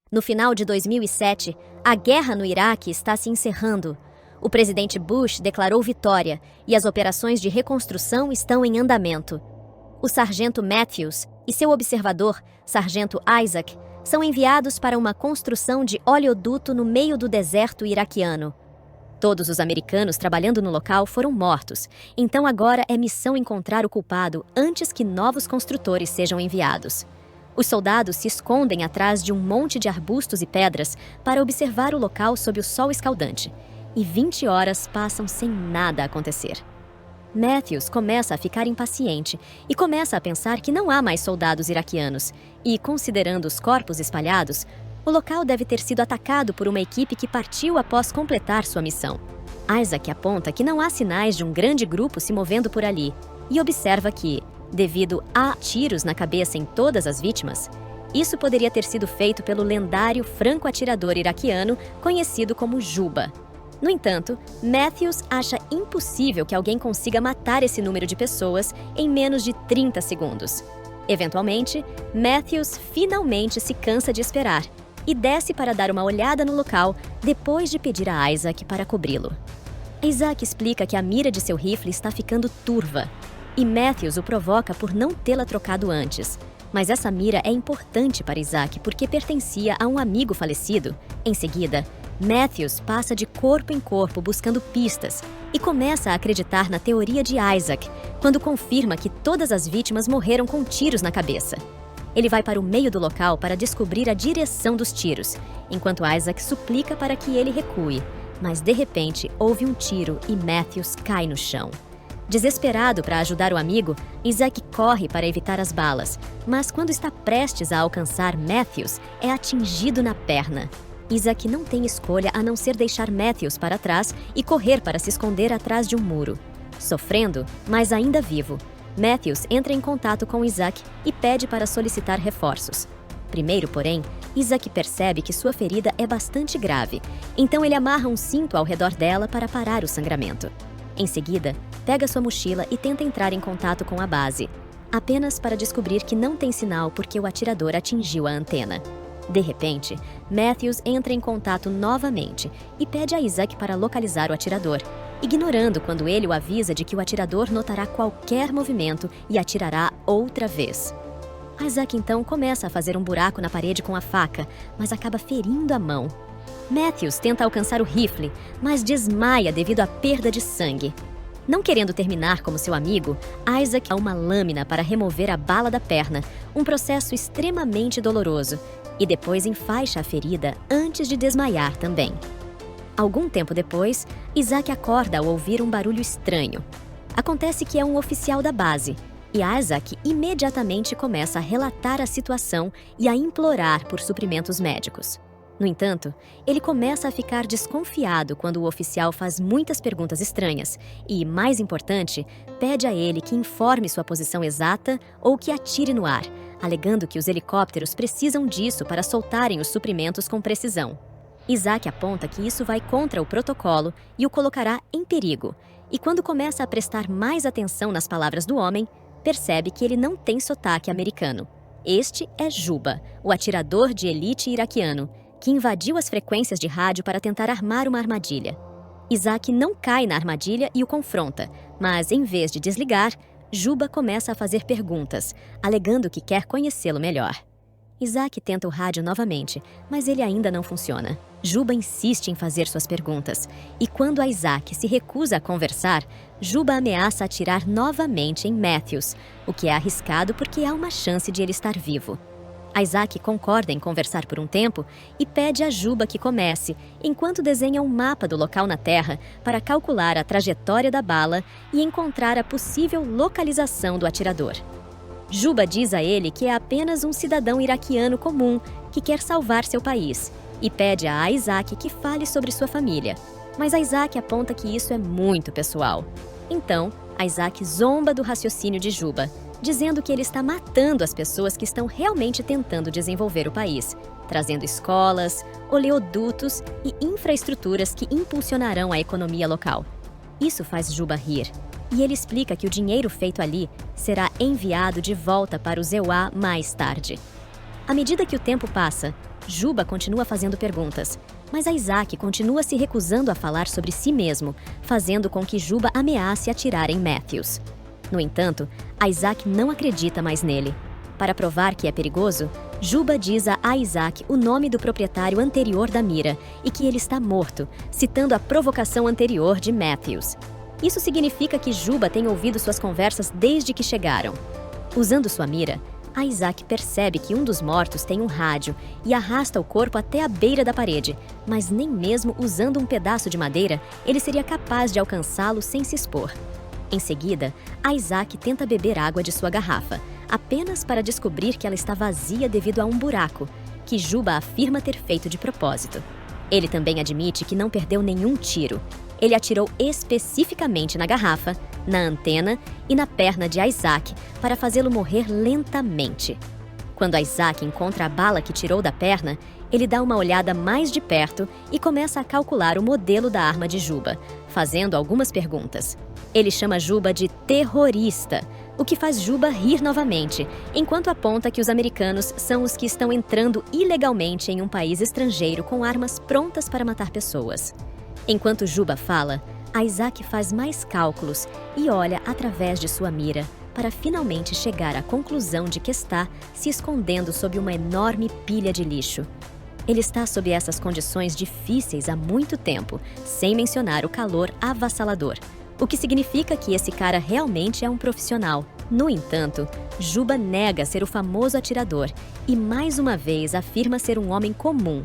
No final de 2007, a guerra no Iraque está se encerrando. O presidente Bush declarou vitória e as operações de reconstrução estão em andamento. O sargento Matthews e seu observador, sargento Isaac, são enviados para uma construção de oleoduto no meio do deserto iraquiano. Todos os americanos trabalhando no local foram mortos, então agora é missão encontrar o culpado antes que novos construtores sejam enviados. Os soldados se escondem atrás de um monte de arbustos e pedras para observar o local sob o sol escaldante, e 20 horas passam sem nada acontecer. Matthews começa a ficar impaciente e começa a pensar que não há mais soldados iraquianos, e, considerando os corpos espalhados, o local deve ter sido atacado por uma equipe que partiu após completar sua missão. Isaac aponta que não há sinais de um grande grupo se movendo por ali e observa que, devido a tiros na cabeça em todas as vítimas, isso poderia ter sido feito pelo lendário franco-atirador iraquiano conhecido como Juba. No entanto, Matthews acha impossível que alguém consiga matar esse número de pessoas em menos de 30 segundos. Eventualmente, Matthews finalmente se cansa de esperar e desce para dar uma olhada no local depois de pedir a Isaac para cobri-lo. Isaac explica que a mira de seu rifle está ficando turva e Matthews o provoca por não tê-la trocado antes. Mas essa mira é importante para Isaac porque pertencia a um amigo falecido. Em seguida, Matthews passa de corpo em corpo buscando pistas e começa a acreditar na teoria de Isaac quando confirma que todas as vítimas morreram com tiros na cabeça. Ele vai para o meio do local para descobrir a direção dos tiros, enquanto Isaac suplica para que ele recue, mas de repente houve um tiro e Matthews cai no chão. Desesperado para ajudar o amigo, Isaac corre para evitar as balas, mas quando está prestes a alcançar Matthews, é atingido na perna. Isaac não tem escolha a não ser deixar Matthews para trás e correr para se esconder atrás de um muro. Sofrendo, mas ainda vivo, Matthews entra em contato com Isaac e pede para solicitar reforços. Primeiro, porém, Isaac percebe que sua ferida é bastante grave, então ele amarra um cinto ao redor dela para parar o sangramento. Em seguida, pega sua mochila e tenta entrar em contato com a base, apenas para descobrir que não tem sinal porque o atirador atingiu a antena. De repente, Matthews entra em contato novamente e pede a Isaac para localizar o atirador, ignorando quando ele o avisa de que o atirador notará qualquer movimento e atirará outra vez. Isaac então começa a fazer um buraco na parede com a faca, mas acaba ferindo a mão. Matthews tenta alcançar o rifle, mas desmaia devido à perda de sangue. Não querendo terminar como seu amigo, Isaac dá uma lâmina para remover a bala da perna, um processo extremamente doloroso, e depois enfaixa a ferida antes de desmaiar também. Algum tempo depois, Isaac acorda ao ouvir um barulho estranho. Acontece que é um oficial da base, e Isaac imediatamente começa a relatar a situação e a implorar por suprimentos médicos. No entanto, ele começa a ficar desconfiado quando o oficial faz muitas perguntas estranhas e, mais importante, pede a ele que informe sua posição exata ou que atire no ar, alegando que os helicópteros precisam disso para soltarem os suprimentos com precisão. Isaac aponta que isso vai contra o protocolo e o colocará em perigo, e quando começa a prestar mais atenção nas palavras do homem, percebe que ele não tem sotaque americano. Este é Juba, o atirador de elite iraquiano, que invadiu as frequências de rádio para tentar armar uma armadilha. Isaac não cai na armadilha e o confronta, mas em vez de desligar, Juba começa a fazer perguntas, alegando que quer conhecê-lo melhor. Isaac tenta o rádio novamente, mas ele ainda não funciona. Juba insiste em fazer suas perguntas, e quando Isaac se recusa a conversar, Juba ameaça atirar novamente em Matthews, o que é arriscado porque há uma chance de ele estar vivo. Isaac concorda em conversar por um tempo e pede a Juba que comece, enquanto desenha um mapa do local na Terra para calcular a trajetória da bala e encontrar a possível localização do atirador. Juba diz a ele que é apenas um cidadão iraquiano comum que quer salvar seu país e pede a Isaac que fale sobre sua família, mas Isaac aponta que isso é muito pessoal. Então, Isaac zomba do raciocínio de Juba, dizendo que ele está matando as pessoas que estão realmente tentando desenvolver o país, trazendo escolas, oleodutos e infraestruturas que impulsionarão a economia local. Isso faz Juba rir, e ele explica que o dinheiro feito ali será enviado de volta para o Zeuá mais tarde. À medida que o tempo passa, Juba continua fazendo perguntas, mas Isaac continua se recusando a falar sobre si mesmo, fazendo com que Juba ameace atirar em Matthews. No entanto, Isaac não acredita mais nele. Para provar que é perigoso, Juba diz a Isaac o nome do proprietário anterior da mira e que ele está morto, citando a provocação anterior de Matthews. Isso significa que Juba tem ouvido suas conversas desde que chegaram. Usando sua mira, Isaac percebe que um dos mortos tem um rádio e arrasta o corpo até a beira da parede, mas nem mesmo usando um pedaço de madeira, ele seria capaz de alcançá-lo sem se expor. Em seguida, Isaac tenta beber água de sua garrafa, apenas para descobrir que ela está vazia devido a um buraco, que Juba afirma ter feito de propósito. Ele também admite que não perdeu nenhum tiro. Ele atirou especificamente na garrafa, na antena e na perna de Isaac para fazê-lo morrer lentamente. Quando Isaac encontra a bala que tirou da perna, ele dá uma olhada mais de perto e começa a calcular o modelo da arma de Juba, fazendo algumas perguntas. Ele chama Juba de terrorista, o que faz Juba rir novamente, enquanto aponta que os americanos são os que estão entrando ilegalmente em um país estrangeiro com armas prontas para matar pessoas. Enquanto Juba fala, Isaac faz mais cálculos e olha através de sua mira para finalmente chegar à conclusão de que está se escondendo sob uma enorme pilha de lixo. Ele está sob essas condições difíceis há muito tempo, sem mencionar o calor avassalador, o que significa que esse cara realmente é um profissional. No entanto, Juba nega ser o famoso atirador e mais uma vez afirma ser um homem comum.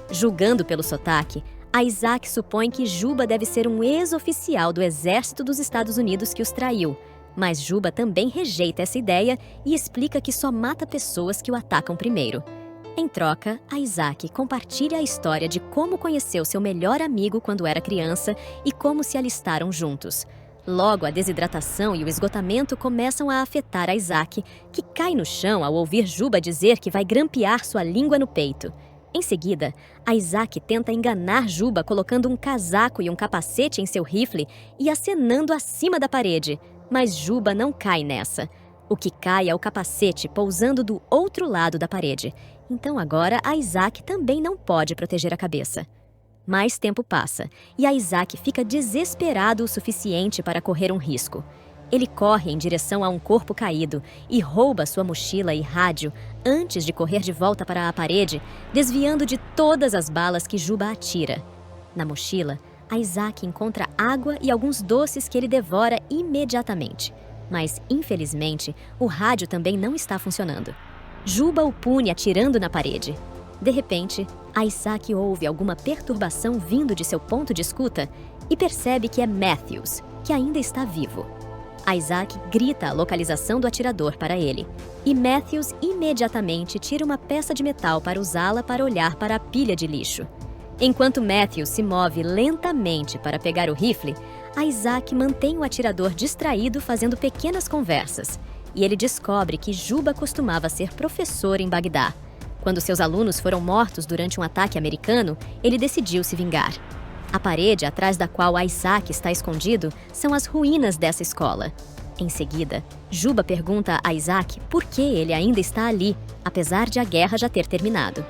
Julgando pelo sotaque, Isaac supõe que Juba deve ser um ex-oficial do Exército dos Estados Unidos que os traiu, mas Juba também rejeita essa ideia e explica que só mata pessoas que o atacam primeiro. Em troca, Isaac compartilha a história de como conheceu seu melhor amigo quando era criança e como se alistaram juntos. Logo, a desidratação e o esgotamento começam a afetar Isaac, que cai no chão ao ouvir Juba dizer que vai grampear sua língua no peito. Em seguida, Isaac tenta enganar Juba colocando um casaco e um capacete em seu rifle e acenando acima da parede, mas Juba não cai nessa. O que cai é o capacete pousando do outro lado da parede. Então agora Isaac também não pode proteger a cabeça. Mais tempo passa e Isaac fica desesperado o suficiente para correr um risco. Ele corre em direção a um corpo caído e rouba sua mochila e rádio antes de correr de volta para a parede, desviando de todas as balas que Juba atira. Na mochila, Isaac encontra água e alguns doces que ele devora imediatamente. Mas, infelizmente, o rádio também não está funcionando. Juba o pune atirando na parede. De repente, Isaac ouve alguma perturbação vindo de seu ponto de escuta e percebe que é Matthews, que ainda está vivo. Isaac grita a localização do atirador para ele, e Matthews imediatamente tira uma peça de metal para usá-la para olhar para a pilha de lixo. Enquanto Matthews se move lentamente para pegar o rifle, Isaac mantém o atirador distraído fazendo pequenas conversas, e ele descobre que Juba costumava ser professor em Bagdá. Quando seus alunos foram mortos durante um ataque americano, ele decidiu se vingar. A parede atrás da qual Isaac está escondido são as ruínas dessa escola. Em seguida, Juba pergunta a Isaac por que ele ainda está ali, apesar de a guerra já ter terminado.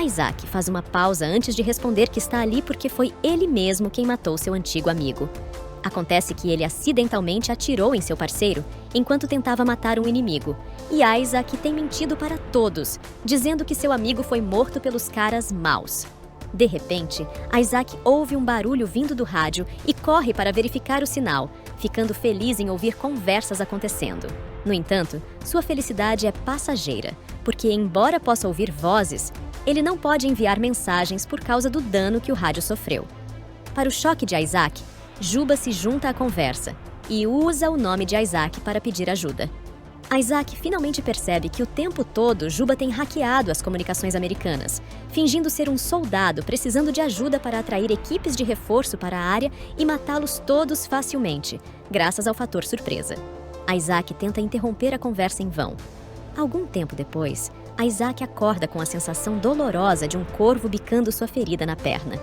Isaac faz uma pausa antes de responder que está ali porque foi ele mesmo quem matou seu antigo amigo. Acontece que ele acidentalmente atirou em seu parceiro enquanto tentava matar um inimigo, e Isaac tem mentido para todos, dizendo que seu amigo foi morto pelos caras maus. De repente, Isaac ouve um barulho vindo do rádio e corre para verificar o sinal, ficando feliz em ouvir conversas acontecendo. No entanto, sua felicidade é passageira, porque embora possa ouvir vozes, ele não pode enviar mensagens por causa do dano que o rádio sofreu. Para o choque de Isaac, Juba se junta à conversa e usa o nome de Isaac para pedir ajuda. Isaac finalmente percebe que o tempo todo Juba tem hackeado as comunicações americanas, fingindo ser um soldado precisando de ajuda para atrair equipes de reforço para a área e matá-los todos facilmente, graças ao fator surpresa. Isaac tenta interromper a conversa em vão. Algum tempo depois, Isaac acorda com a sensação dolorosa de um corvo bicando sua ferida na perna.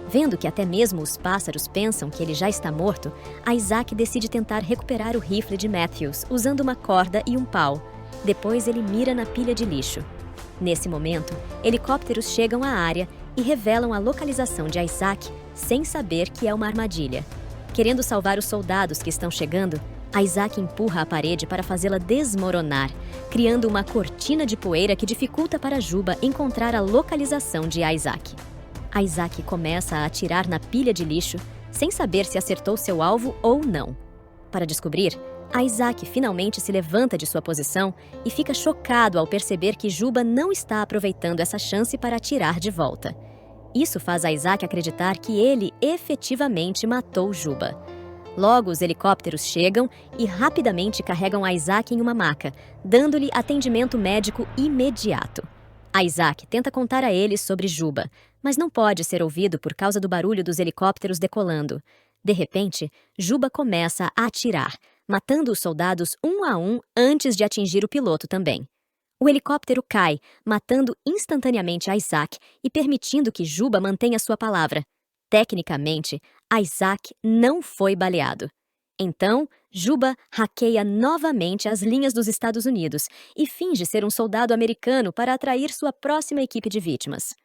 Vendo que até mesmo os pássaros pensam que ele já está morto, Isaac decide tentar recuperar o rifle de Matthews usando uma corda e um pau. Depois ele mira na pilha de lixo. Nesse momento, helicópteros chegam à área e revelam a localização de Isaac sem saber que é uma armadilha. Querendo salvar os soldados que estão chegando, Isaac empurra a parede para fazê-la desmoronar, criando uma cortina de poeira que dificulta para Juba encontrar a localização de Isaac. Isaac começa a atirar na pilha de lixo, sem saber se acertou seu alvo ou não. Para descobrir, Isaac finalmente se levanta de sua posição e fica chocado ao perceber que Juba não está aproveitando essa chance para atirar de volta. Isso faz Isaac acreditar que ele efetivamente matou Juba. Logo, os helicópteros chegam e rapidamente carregam Isaac em uma maca, dando-lhe atendimento médico imediato. Isaac tenta contar a eles sobre Juba, mas não pode ser ouvido por causa do barulho dos helicópteros decolando. De repente, Juba começa a atirar, matando os soldados um a um antes de atingir o piloto também. O helicóptero cai, matando instantaneamente Isaac e permitindo que Juba mantenha sua palavra. Tecnicamente, Isaac não foi baleado. Então, Juba hackeia novamente as linhas dos Estados Unidos e finge ser um soldado americano para atrair sua próxima equipe de vítimas.